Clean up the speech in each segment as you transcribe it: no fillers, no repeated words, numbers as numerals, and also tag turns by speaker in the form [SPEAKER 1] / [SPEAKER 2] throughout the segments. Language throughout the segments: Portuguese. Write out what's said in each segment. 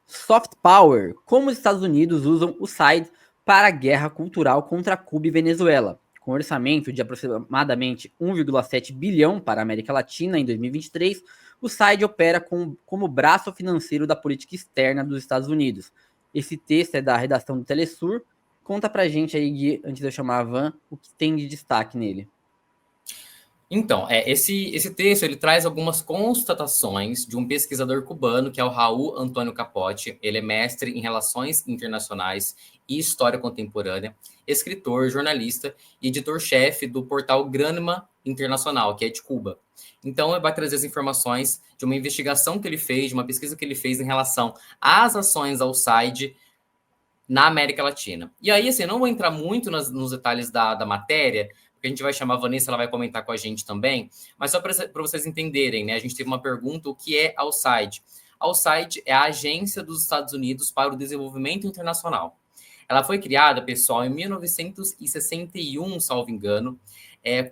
[SPEAKER 1] Soft Power. Como os Estados Unidos usam o SIDE para a guerra cultural contra Cuba e Venezuela. Com orçamento de aproximadamente 1,7 bilhão para a América Latina em 2023, o SIDE opera como braço financeiro da política externa dos Estados Unidos. Esse texto é da redação do Telesur. Conta pra gente aí, Gui, antes de eu chamar a Van, o que tem de destaque nele.
[SPEAKER 2] Então, esse texto ele traz algumas constatações de um pesquisador cubano, que é o Raul Antônio Capote. Ele é mestre em Relações Internacionais e História Contemporânea, escritor, jornalista e editor-chefe do portal Granma Internacional, que é de Cuba. Então, ele vai trazer as informações de uma investigação que ele fez, de uma pesquisa que ele fez em relação às ações ao SIDE na América Latina. E aí, assim, eu não vou entrar muito nos detalhes da matéria, porque a gente vai chamar a Vanessa, ela vai comentar com a gente também, mas só para vocês entenderem, né? A gente teve uma pergunta, o que é a USAID? A USAID é a Agência dos Estados Unidos para o Desenvolvimento Internacional. Ela foi criada, pessoal, em 1961, salvo engano,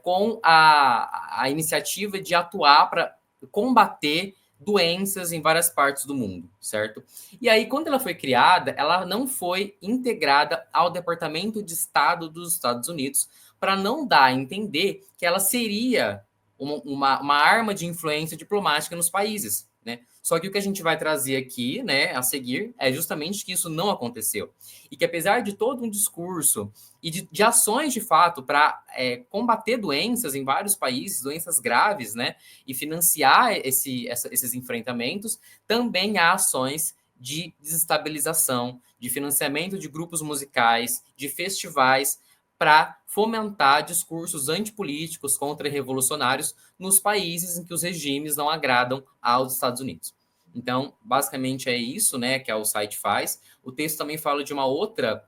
[SPEAKER 2] com a iniciativa de atuar para combater doenças em várias partes do mundo, certo? E aí, quando ela foi criada, ela não foi integrada ao Departamento de Estado dos Estados Unidos, para não dar a entender que ela seria uma arma de influência diplomática nos países, né? Só que o que a gente vai trazer aqui, né, a seguir, é justamente que isso não aconteceu. E que apesar de todo um discurso e de ações de fato para combater doenças em vários países, doenças graves, né, e financiar esses enfrentamentos, também há ações de desestabilização, de financiamento de grupos musicais, de festivais, para fomentar discursos antipolíticos contra-revolucionários nos países em que os regimes não agradam aos Estados Unidos. Então, basicamente é isso, né, que o site faz. O texto também fala de uma outra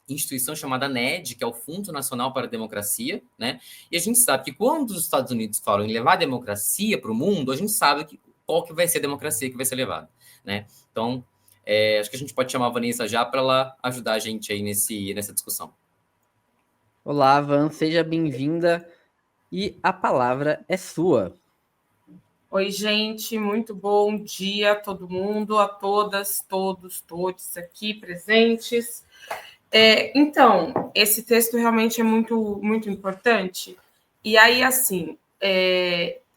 [SPEAKER 2] instituição chamada NED, que é o Fundo Nacional para a Democracia, né? E a gente sabe que quando os Estados Unidos falam em levar a democracia para o mundo, a gente sabe qual que vai ser a democracia que vai ser levada, né? Então, acho que a gente pode chamar a Vanessa já para ela ajudar a gente aí nessa discussão.
[SPEAKER 1] Olá, Van, seja bem-vinda e a palavra é sua.
[SPEAKER 3] Oi, gente, muito bom dia a todo mundo, a todas, todos aqui presentes. Então, esse texto realmente é muito, muito importante. E aí, assim,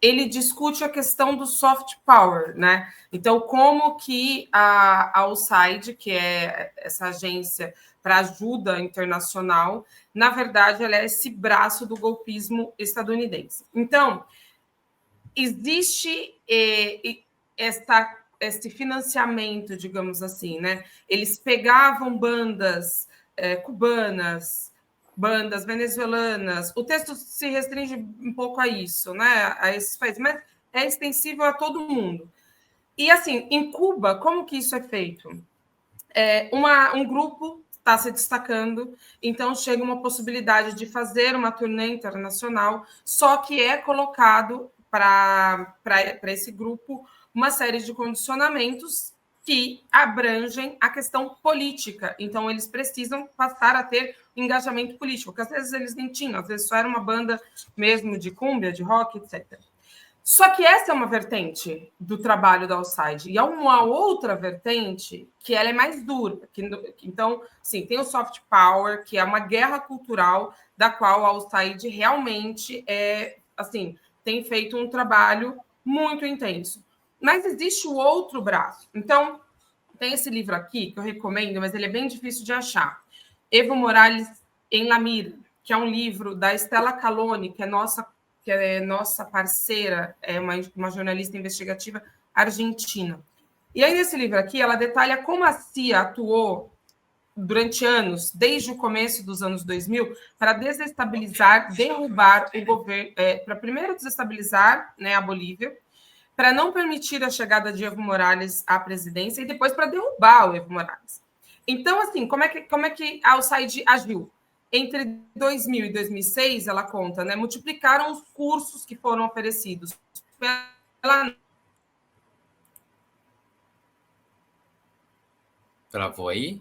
[SPEAKER 3] ele discute a questão do soft power, né? Então, como que a USAID, que é essa agência para ajuda internacional, na verdade, ela é esse braço do golpismo estadunidense. Então, existe este financiamento, digamos assim, né? Eles pegavam bandas cubanas, bandas venezuelanas. O texto se restringe um pouco a isso, né? A esses países, mas é extensível a todo mundo. E assim, em Cuba, como que isso é feito? Um grupo está se destacando, então chega uma possibilidade de fazer uma turnê internacional, só que é colocado para esse grupo uma série de condicionamentos que abrangem a questão política. Então, eles precisam passar a ter engajamento político, que às vezes eles nem tinham, às vezes só era uma banda mesmo de cúmbia, de rock, etc. Só que essa é uma vertente do trabalho da Outside. E há uma outra vertente que ela é mais dura. Então, sim, tem o soft power, que é uma guerra cultural da qual a Outside realmente tem feito um trabalho muito intenso. Mas existe o outro braço. Então, tem esse livro aqui que eu recomendo, mas ele é bem difícil de achar. Evo Morales em La Mira, que é um livro da Estela Caloni, que é nossa parceira, é uma jornalista investigativa argentina. E aí, nesse livro aqui, ela detalha como a CIA atuou durante anos, desde o começo dos anos 2000, para desestabilizar, derrubar o governo, para primeiro desestabilizar, né, a Bolívia, para não permitir a chegada de Evo Morales à presidência e depois para derrubar o Evo Morales. Então, assim, como é que a USAID agiu? Entre 2000 e 2006, ela conta, né, multiplicaram os cursos que foram oferecidos pela...
[SPEAKER 2] Travou aí?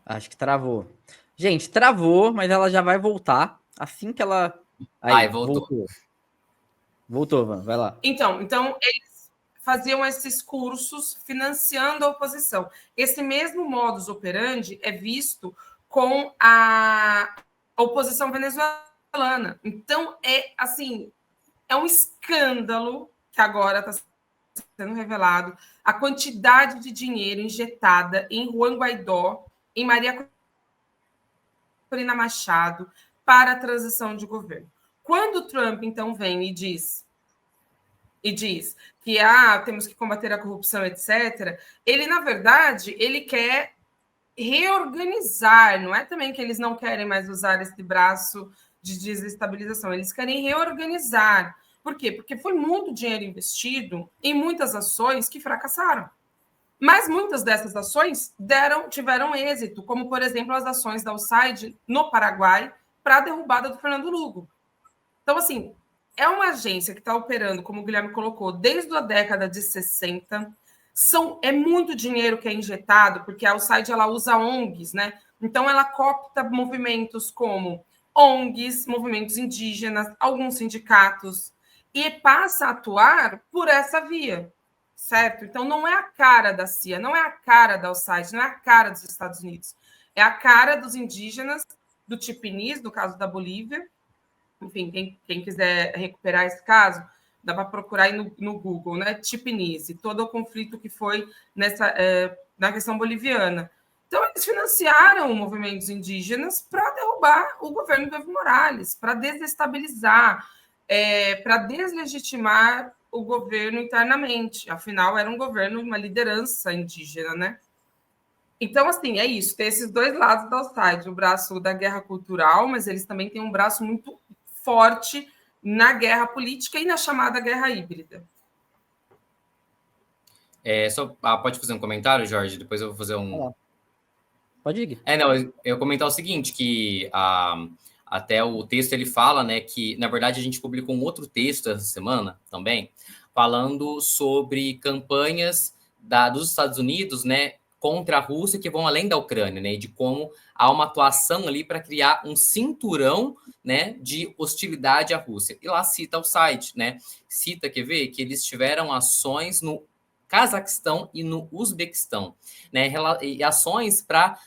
[SPEAKER 1] Acho que travou. Gente, travou, mas ela já vai voltar assim que ela...
[SPEAKER 2] Aí, voltou.
[SPEAKER 1] Voltou, Van, vai lá.
[SPEAKER 3] Então eles faziam esses cursos financiando a oposição. Esse mesmo modus operandi é visto com a oposição venezuelana. Então, é assim, é um escândalo que agora está sendo revelado a quantidade de dinheiro injetada em Juan Guaidó, em Maria Corina Machado, para a transição de governo. Quando o Trump, então, vem e diz que temos que combater a corrupção, etc., ele, na verdade, ele quer reorganizar, não é também que eles não querem mais usar esse braço de desestabilização, eles querem reorganizar. Por quê? Porque foi muito dinheiro investido em muitas ações que fracassaram. Mas muitas dessas ações tiveram êxito, como, por exemplo, as ações da USAID no Paraguai para a derrubada do Fernando Lugo. Então, assim, é uma agência que está operando, como o Guilherme colocou, desde a década de 60. É muito dinheiro que é injetado, porque a USAID ela usa ONGs, né? Então, ela copta movimentos como ONGs, movimentos indígenas, alguns sindicatos, e passa a atuar por essa via, certo? Então, não é a cara da CIA, não é a cara da USAID, não é a cara dos Estados Unidos. É a cara dos indígenas, do Chipinís, no caso da Bolívia. Enfim, quem quiser recuperar esse caso, dá para procurar aí no Google, né? Chipinís, e todo o conflito que foi na questão boliviana. Então, eles financiaram movimentos indígenas para derrubar o governo do Evo Morales, para desestabilizar, para deslegitimar o governo internamente. Afinal, era um governo, uma liderança indígena, né? Então, assim, é isso. Tem esses dois lados da USAID, o braço da guerra cultural, mas eles também têm um braço muito forte na guerra política e na chamada guerra híbrida.
[SPEAKER 2] Pode fazer um comentário, Jorge? Depois eu vou fazer um...
[SPEAKER 1] Pode ir.
[SPEAKER 2] Não, eu ia comentar o seguinte, que até o texto ele fala, né, que, na verdade, a gente publicou um outro texto essa semana também, falando sobre campanhas dos Estados Unidos, né, contra a Rússia, que vão além da Ucrânia, né, e de como há uma atuação ali para criar um cinturão, né, de hostilidade à Rússia. E lá cita o site, né, quer ver, que eles tiveram ações no Cazaquistão e no Uzbequistão, né, e ações para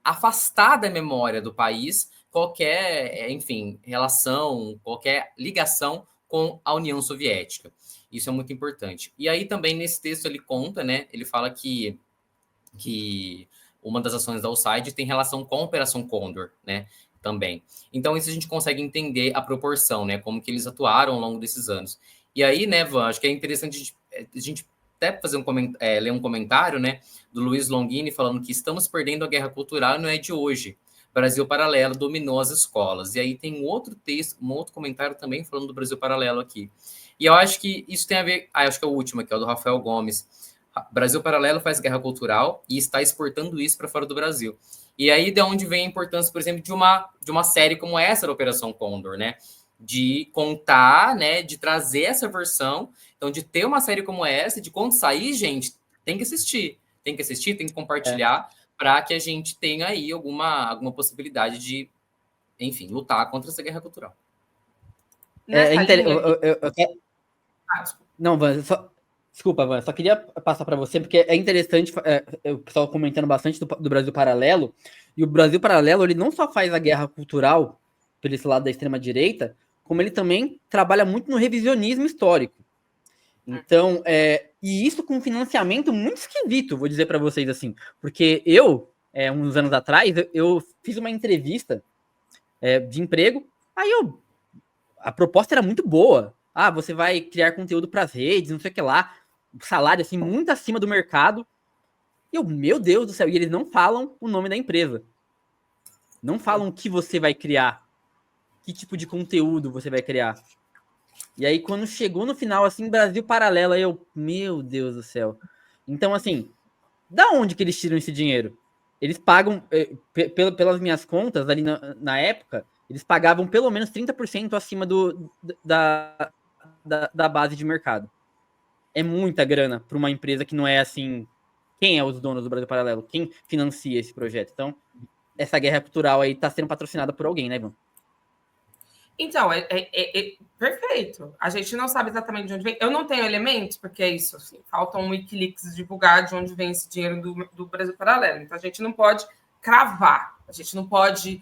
[SPEAKER 2] afastar da memória do país qualquer, enfim, relação, qualquer ligação com a União Soviética. Isso é muito importante. E aí também nesse texto ele conta, né, ele fala que uma das ações da USAID tem relação com a Operação Condor, né, também. Então isso a gente consegue entender a proporção, né, como que eles atuaram ao longo desses anos. E aí, né, Van, acho que é interessante a gente até fazer ler um comentário, né, do Luiz Longini falando que estamos perdendo a guerra cultural e não é de hoje. Brasil Paralelo dominou as escolas. E aí tem um outro texto, um outro comentário também falando do Brasil Paralelo aqui. E eu acho que isso tem a ver... acho que é o último aqui, é o do Rafael Gomes. Brasil Paralelo faz guerra cultural e está exportando isso para fora do Brasil. E aí de onde vem a importância, por exemplo, de uma série como essa da Operação Condor, né? De contar, né? De trazer essa versão. Então, de ter uma série como essa, de quando sair, gente, tem que assistir, tem que compartilhar, para que a gente tenha aí alguma possibilidade de, enfim, lutar contra essa guerra cultural.
[SPEAKER 1] Não, Van, desculpa, Van, só queria passar para você, porque é interessante, o pessoal comentando bastante do Brasil Paralelo, e o Brasil Paralelo, ele não só faz a guerra cultural por esse lado da extrema-direita, como ele também trabalha muito no revisionismo histórico. Então, e isso com um financiamento muito esquisito, vou dizer para vocês assim, porque uns anos atrás, eu fiz uma entrevista de emprego, aí a proposta era muito boa. Você vai criar conteúdo para as redes, não sei o que lá, salário assim, muito acima do mercado. E meu Deus do céu, e eles não falam o nome da empresa. Não falam o que você vai criar, que tipo de conteúdo você vai criar. E aí, quando chegou no final, assim, Brasil Paralelo, meu Deus do céu. Então, assim, da onde que eles tiram esse dinheiro? Eles pagam, pelas minhas contas, ali na época, eles pagavam pelo menos 30% acima da base de mercado. É muita grana para uma empresa que não é assim... Quem é os donos do Brasil Paralelo? Quem financia esse projeto? Então, essa guerra cultural aí está sendo patrocinada por alguém, né, Ivan?
[SPEAKER 3] Então, perfeito. A gente não sabe exatamente de onde vem. Eu não tenho elementos, porque é isso, assim, falta um Wikileaks divulgar de onde vem esse dinheiro do Brasil Paralelo. Então, a gente não pode cravar, a gente não pode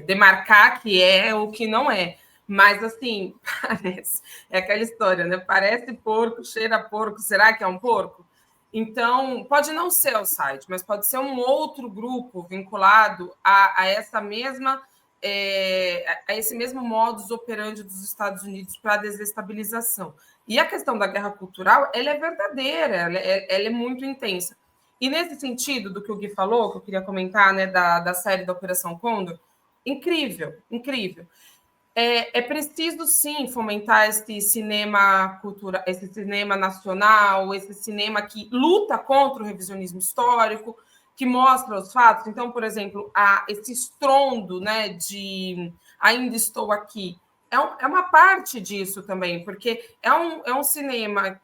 [SPEAKER 3] demarcar que é ou que não é. Mas, assim, parece. É aquela história, né? Parece porco, cheira porco, será que é um porco? Então, pode não ser o site, mas pode ser um outro grupo vinculado a essa mesma. A esse mesmo modus operandi dos Estados Unidos para a desestabilização. E a questão da guerra cultural, ela é verdadeira, ela é muito intensa. E nesse sentido do que o Gui falou, que eu queria comentar, né, da série da Operação Condor, incrível, incrível. É preciso, sim, fomentar esse cinema cultural, esse cinema nacional, esse cinema que luta contra o revisionismo histórico, que mostra os fatos. Então, por exemplo, esse estrondo, né, de Ainda Estou Aqui, é uma parte disso também, porque é um cinema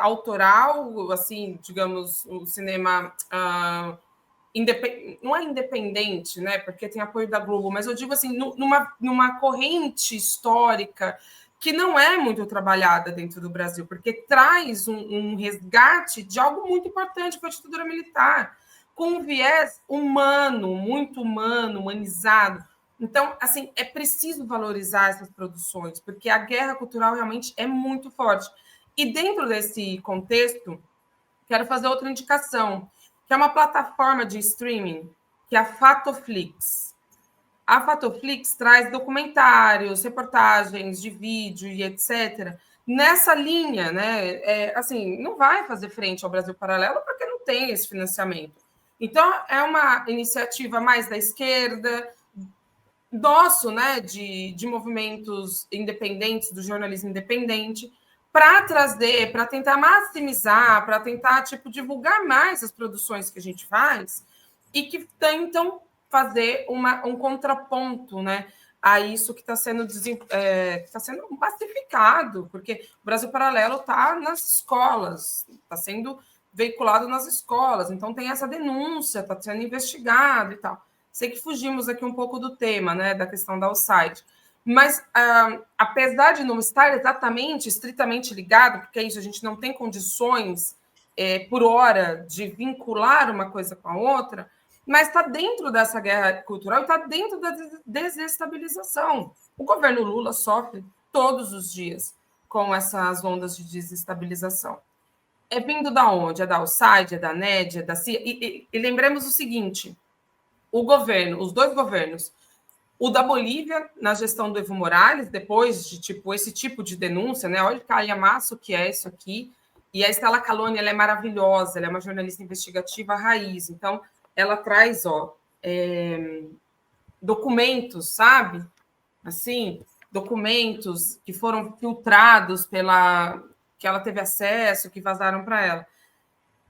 [SPEAKER 3] autoral, assim, digamos, o cinema não é independente, né, porque tem apoio da Globo, mas eu digo assim, numa corrente histórica que não é muito trabalhada dentro do Brasil, porque traz um resgate de algo muito importante para a ditadura militar, com um viés humano, muito humano, humanizado. Então, assim, é preciso valorizar essas produções, porque a guerra cultural realmente é muito forte. E dentro desse contexto, quero fazer outra indicação, que é uma plataforma de streaming, que é a Fatoflix. A Fatoflix traz documentários, reportagens de vídeo e etc. Nessa linha, né? Assim, não vai fazer frente ao Brasil Paralelo porque não tem esse financiamento. Então, é uma iniciativa mais da esquerda, nosso, né, de movimentos independentes, do jornalismo independente, para trazer, para tentar maximizar, para tentar divulgar mais as produções que a gente faz e que tentam fazer um contraponto, né, a isso que está sendo massificado, porque o Brasil Paralelo está nas escolas, está sendo veiculado nas escolas, então tem essa denúncia, está sendo investigado e tal. Sei que fugimos aqui um pouco do tema, né, da questão da Alside, mas apesar de não estar exatamente, estritamente ligado, porque é isso, a gente não tem condições por hora de vincular uma coisa com a outra, mas está dentro dessa guerra cultural e está dentro da desestabilização. O governo Lula sofre todos os dias com essas ondas de desestabilização. É vindo da onde? É da Alside, é da NED, é da CIA? E lembremos o seguinte, os dois governos, o da Bolívia, na gestão do Evo Morales, depois de esse tipo de denúncia, né? Olha, calhamaço que é isso aqui. E a Estela Caloni, ela é maravilhosa, ela é uma jornalista investigativa raiz. Então, ela traz documentos, sabe? Assim, documentos que foram filtrados que ela teve acesso, que vazaram para ela.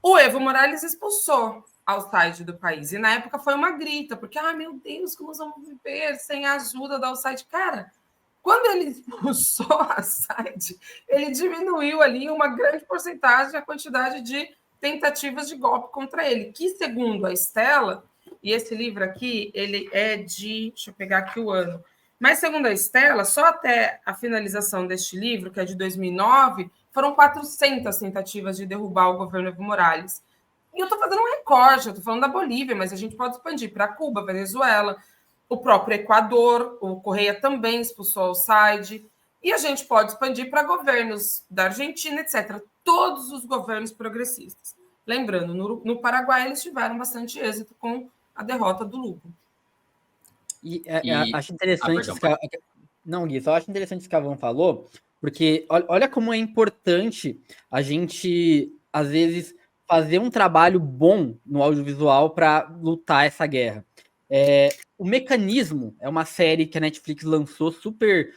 [SPEAKER 3] O Evo Morales expulsou a Alside do país. E na época foi uma grita, porque, meu Deus, como nós vamos viver sem a ajuda da Alside? Cara, quando ele expulsou a Alside, ele diminuiu ali uma grande porcentagem a quantidade de tentativas de golpe contra ele, que, segundo a Estela, e esse livro aqui, ele é de... Deixa eu pegar aqui o ano. Mas, segundo a Estela, só até a finalização deste livro, que é de 2009, foram 400 tentativas de derrubar o governo Evo Morales. E eu estou fazendo um recorte, eu estou falando da Bolívia, mas a gente pode expandir para Cuba, Venezuela, o próprio Equador, o Correia também expulsou a Alside, e a gente pode expandir para governos da Argentina, etc. Todos os governos progressistas. Lembrando, no Paraguai eles tiveram bastante êxito com a derrota do Lula.
[SPEAKER 1] Acho interessante... Não, Gui, só acho interessante isso que a Van falou, porque olha como é importante a gente, às vezes, fazer um trabalho bom no audiovisual para lutar essa guerra. O Mecanismo é uma série que a Netflix lançou super...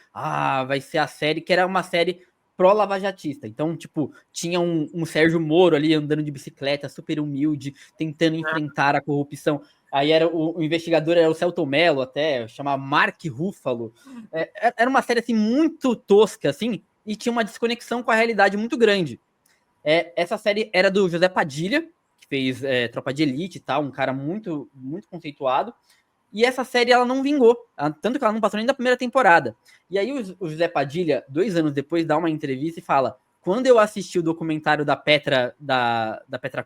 [SPEAKER 1] vai ser a série, que era uma série pró-lavajatista. Então, tinha um Sérgio Moro ali andando de bicicleta, super humilde, tentando enfrentar a corrupção. Aí o investigador era o Celton Mello, até, chamava Mark Ruffalo. Era uma série, assim, muito tosca, assim, e tinha uma desconexão com a realidade muito grande. Essa série era do José Padilha, que fez Tropa de Elite e tal, um cara muito, muito conceituado. E essa série, ela não vingou, tanto que ela não passou nem da primeira temporada. E aí o José Padilha, 2 anos depois, dá uma entrevista e fala: quando eu assisti o documentário da Petra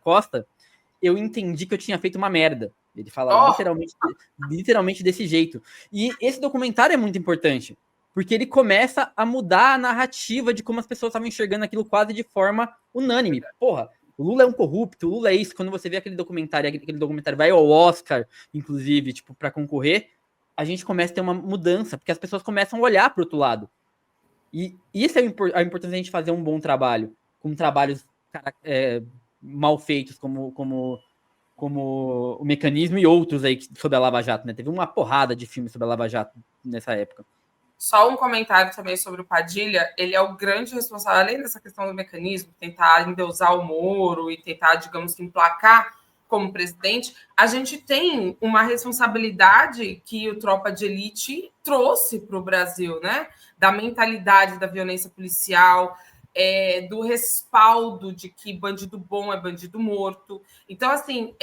[SPEAKER 1] Costa, eu entendi que eu tinha feito uma merda. Ele fala literalmente desse jeito. E esse documentário é muito importante, porque ele começa a mudar a narrativa de como as pessoas estavam enxergando aquilo quase de forma unânime. Porra, o Lula é um corrupto, o Lula é isso. Quando você vê aquele documentário vai ao Oscar, inclusive, tipo, para concorrer, a gente começa a ter uma mudança, porque as pessoas começam a olhar para o outro lado. E isso é a importância da gente fazer um bom trabalho, com trabalhos mal feitos, como o Mecanismo e outros aí sobre a Lava Jato, né? Teve uma porrada de filmes sobre a Lava Jato nessa época.
[SPEAKER 3] Só um comentário também sobre o Padilha, ele é o grande responsável, além dessa questão do Mecanismo, tentar endeusar o Moro e tentar, digamos que, emplacar como presidente, a gente tem uma responsabilidade que o Tropa de Elite trouxe para o Brasil, né? Da mentalidade da violência policial, do respaldo de que bandido bom é bandido morto. Então, assim,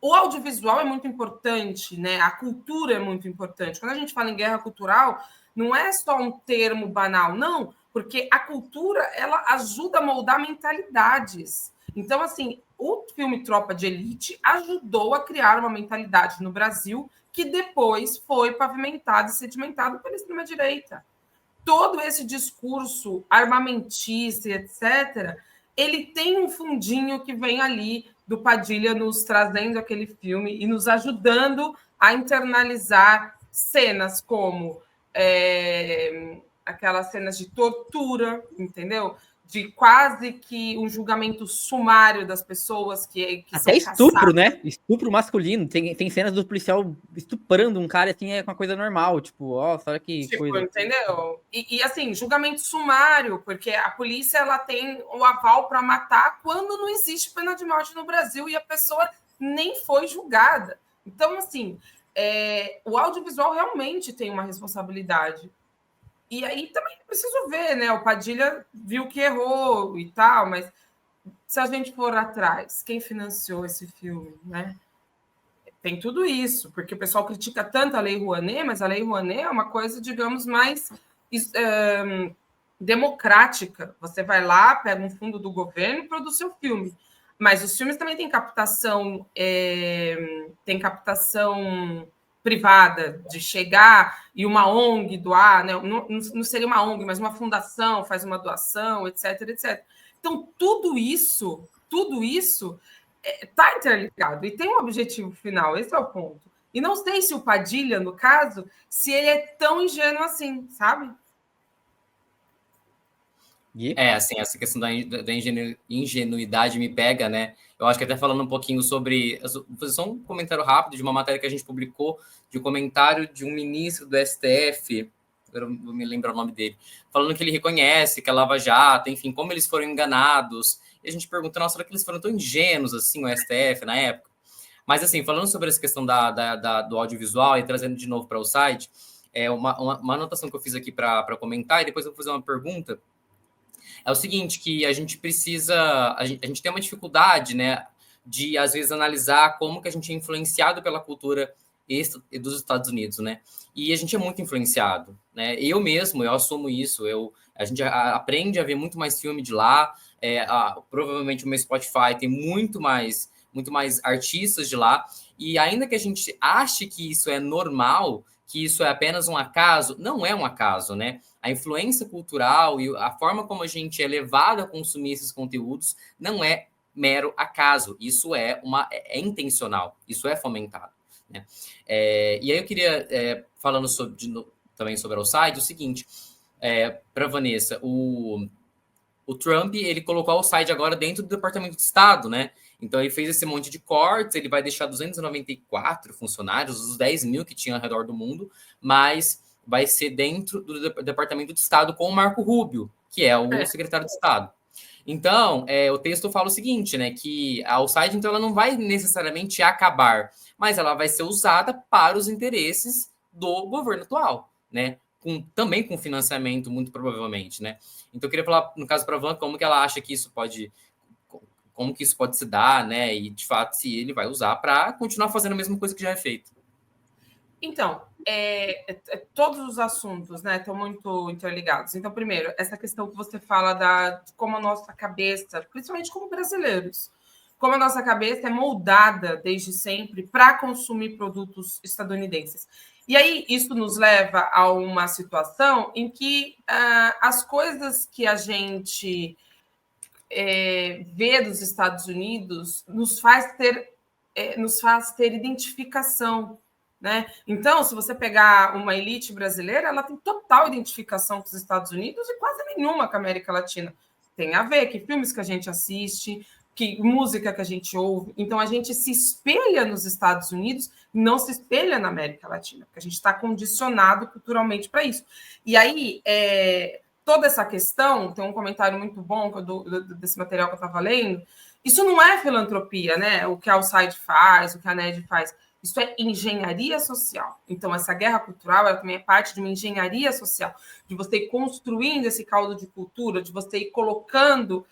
[SPEAKER 3] o audiovisual é muito importante, né? A cultura é muito importante. Quando a gente fala em guerra cultural, não é só um termo banal, não, porque a cultura ela ajuda a moldar mentalidades. Então, assim, o filme Tropa de Elite ajudou a criar uma mentalidade no Brasil que depois foi pavimentado e sedimentado pela extrema-direita. Todo esse discurso armamentista, etc., ele tem um fundinho que vem ali do Padilha nos trazendo aquele filme e nos ajudando a internalizar cenas como aquelas cenas de tortura, entendeu? De quase que um julgamento sumário das pessoas que
[SPEAKER 1] até
[SPEAKER 3] são
[SPEAKER 1] estupro,
[SPEAKER 3] caçadas.
[SPEAKER 1] né? Estupro masculino. Tem cenas do policial estuprando um cara, assim, é uma coisa normal. Tipo, ó, olha que coisa.
[SPEAKER 3] Entendeu? E assim, julgamento sumário, porque a polícia ela tem o aval para matar quando não existe pena de morte no Brasil e a pessoa nem foi julgada. Então, assim, o audiovisual realmente tem uma responsabilidade. E aí também preciso ver, né? O Padilha viu que errou e tal, mas se a gente for atrás, quem financiou esse filme, né? Tem tudo isso, porque o pessoal critica tanto a Lei Rouanet, mas a Lei Rouanet é uma coisa, digamos, mais democrática. Você vai lá, pega um fundo do governo e produz seu filme. Mas os filmes também têm captação privada, de chegar e uma ONG doar, né? Não seria uma ONG, mas uma fundação faz uma doação, etc, etc. Então, tudo isso está interligado e tem um objetivo final, esse é o ponto. E não sei se o Padilha, no caso, se ele é tão ingênuo assim, sabe?
[SPEAKER 2] Assim, essa questão da ingenuidade me pega, né? Eu acho que até falando um pouquinho sobre... Vou fazer só um comentário rápido de uma matéria que a gente publicou, de um comentário de um ministro do STF, eu não vou me lembrar o nome dele, falando que ele reconhece que a Lava Jato, enfim, como eles foram enganados. E a gente pergunta, nossa, será que eles foram tão ingênuos, assim, o STF, na época? Mas, assim, falando sobre essa questão do audiovisual e trazendo de novo para o site, uma anotação que eu fiz aqui para comentar, e depois eu vou fazer uma pergunta, é o seguinte, que a gente precisa... A gente tem uma dificuldade, né, de, às vezes, analisar como que a gente é influenciado pela cultura dos Estados Unidos, né? E a gente é muito influenciado, né? Eu assumo isso. A gente aprende a ver muito mais filme de lá. Provavelmente o meu Spotify tem muito mais artistas de lá. E ainda que a gente ache que isso é normal, que isso é apenas um acaso, não é um acaso, né? A influência cultural e a forma como a gente é levado a consumir esses conteúdos não é mero acaso. Isso é intencional, isso é fomentado, né? E aí eu queria, falando também sobre o site, o seguinte, para Vanessa, o Trump, ele colocou o site agora dentro do Departamento de Estado, né? Então, ele fez esse monte de cortes, ele vai deixar 294 funcionários, os 10 mil que tinha ao redor do mundo, mas vai ser dentro do Departamento de Estado com o Marco Rubio, que é o secretário de Estado. Então, o texto fala o seguinte, né, que a USAID, então, ela não vai necessariamente acabar, mas ela vai ser usada para os interesses do governo atual, né, também com financiamento, muito provavelmente, né. Então, eu queria falar, no caso, para a Van, como que ela acha que isso pode se dar, né, e, de fato, se ele vai usar para continuar fazendo a mesma coisa que já é feito.
[SPEAKER 3] Então, todos os assuntos, né, estão muito interligados. Então, primeiro, essa questão que você fala de como a nossa cabeça, principalmente como brasileiros, como a nossa cabeça é moldada desde sempre para consumir produtos estadunidenses. E aí, isso nos leva a uma situação em que as coisas que a gente vê dos Estados Unidos nos faz ter identificação. Né? Então, se você pegar uma elite brasileira, ela tem total identificação com os Estados Unidos e quase nenhuma com a América Latina. Tem a ver que filmes que a gente assiste, que música que a gente ouve. Então, a gente se espelha nos Estados Unidos, não se espelha na América Latina, porque a gente está condicionado culturalmente para isso. E aí, toda essa questão, tem um comentário muito bom desse material que eu estava lendo, isso não é filantropia, né? O que a Alcide faz, o que a NED faz. Isso é engenharia social. Então, essa guerra cultural ela também é parte de uma engenharia social, de você ir construindo esse caldo de cultura, de você ir colocando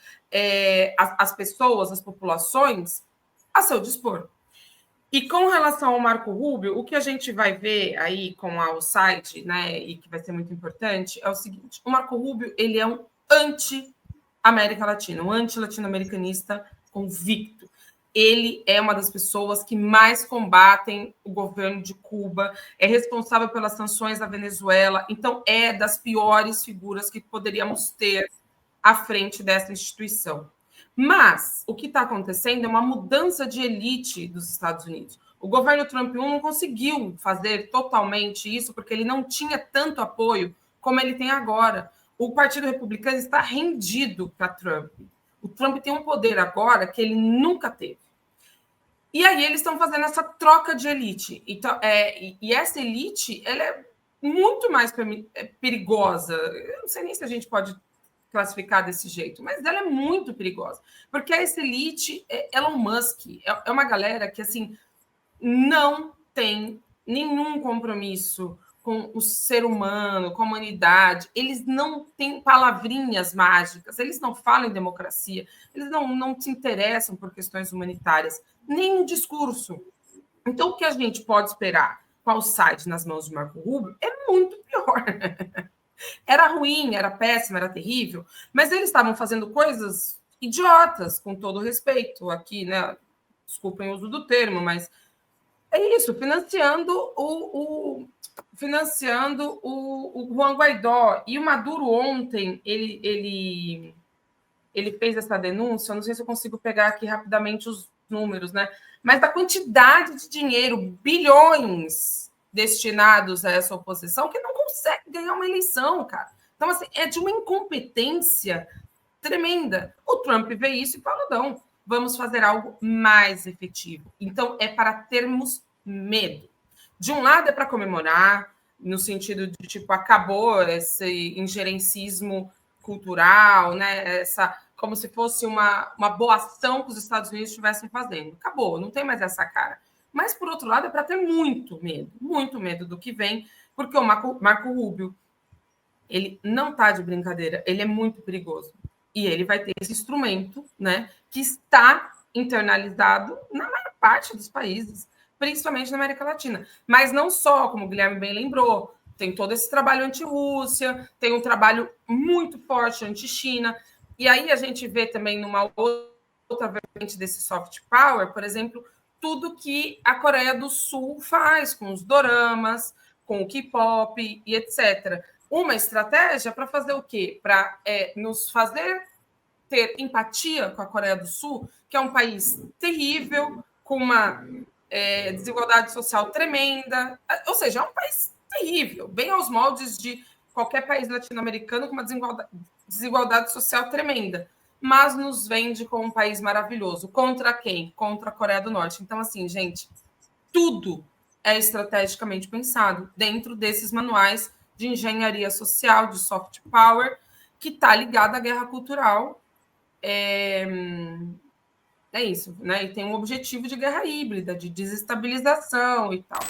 [SPEAKER 3] as pessoas, as populações, a seu dispor. E com relação ao Marco Rubio, o que a gente vai ver aí com a Alcide, né, e que vai ser muito importante, é o seguinte: o Marco Rubio ele é um anti-América Latina, um anti-latino-americanista convicto. Ele é uma das pessoas que mais combatem o governo de Cuba, é responsável pelas sanções à Venezuela, então é das piores figuras que poderíamos ter à frente dessa instituição. Mas o que está acontecendo é uma mudança de elite dos Estados Unidos. O governo Trump 1 não conseguiu fazer totalmente isso, porque ele não tinha tanto apoio como ele tem agora. O Partido Republicano está rendido para Trump. O Trump tem um poder agora que ele nunca teve. E aí eles estão fazendo essa troca de elite. Então, e essa elite ela é muito mais perigosa. Eu não sei nem se a gente pode classificar desse jeito, mas ela é muito perigosa. Porque essa elite, Elon Musk, é uma galera que assim não tem nenhum compromisso com o ser humano, com a humanidade. Eles não têm palavrinhas mágicas, eles não falam em democracia, eles não se interessam por questões humanitárias, nem no discurso. Então, o que a gente pode esperar com o site nas mãos de Marco Rubio é muito pior. Era ruim, era péssimo, era terrível, mas eles estavam fazendo coisas idiotas, com todo respeito aqui, né? Desculpem o uso do termo, mas é isso, financiando o Juan Guaidó. E o Maduro ontem, ele fez essa denúncia, não sei se eu consigo pegar aqui rapidamente os números, né? Mas da quantidade de dinheiro, bilhões destinados a essa oposição, que não consegue ganhar uma eleição, cara. Então, assim, é de uma incompetência tremenda. O Trump vê isso e fala, não, vamos fazer algo mais efetivo. Então, é para termos medo. De um lado, é para comemorar, no sentido de, tipo, acabou esse injerencismo cultural, né? Como se fosse uma boa ação que os Estados Unidos estivessem fazendo. Acabou, não tem mais essa cara. Mas, por outro lado, é para ter muito medo do que vem, porque o Marco Rubio, ele não está de brincadeira, ele é muito perigoso. E ele vai ter esse instrumento, né, que está internalizado na maior parte dos países, principalmente na América Latina. Mas não só, como o Guilherme bem lembrou, tem todo esse trabalho anti-Rússia, tem um trabalho muito forte anti-China. E aí a gente vê também numa outra vertente desse soft power, por exemplo, tudo que a Coreia do Sul faz com os doramas, com o K-pop e etc. Uma estratégia para fazer o quê? Para nos fazer ter empatia com a Coreia do Sul, que é um país terrível, com uma desigualdade social tremenda, ou seja, é um país terrível, bem aos moldes de qualquer país latino-americano com uma desigualdade social tremenda, mas nos vende como um país maravilhoso. Contra quem? Contra a Coreia do Norte. Então, assim, gente, tudo é estrategicamente pensado dentro desses manuais de engenharia social, de soft power, que está ligado à guerra cultural. É isso, né? E tem um objetivo de guerra híbrida, de desestabilização e tal.